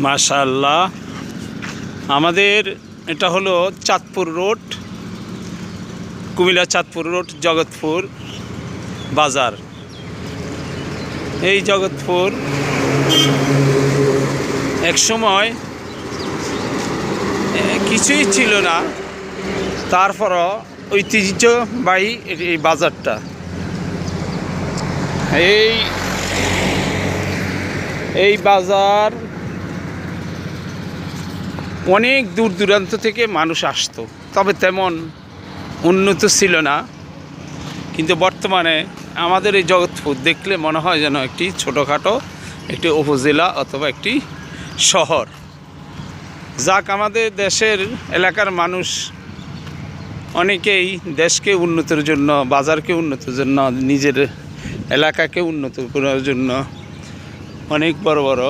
মাশাআল্লাহ, আমাদের এটা হলো চাঁদপুর রোড, কুমিল্লা চাঁদপুর রোড, জগৎপুর বাজার। এই জগৎপুর এক সময় কিছুই ছিল না, তারপরও ঐতিহ্যবাহী এই বাজারটা। এই বাজার অনেক দূর দূরান্ত থেকে মানুষ আসতো, তবে তেমন উন্নত ছিল না। কিন্তু বর্তমানে আমাদের এই জগৎপুর দেখলে মনে হয় যেন একটি ছোটোখাটো একটি উপজেলা অথবা একটি শহর। যাক, আমাদের দেশের এলাকার মানুষ অনেকেই দেশকে উন্নতির জন্য, বাজারকে উন্নতির জন্য, নিজের এলাকাকে উন্নত করার জন্য অনেক বড় বড়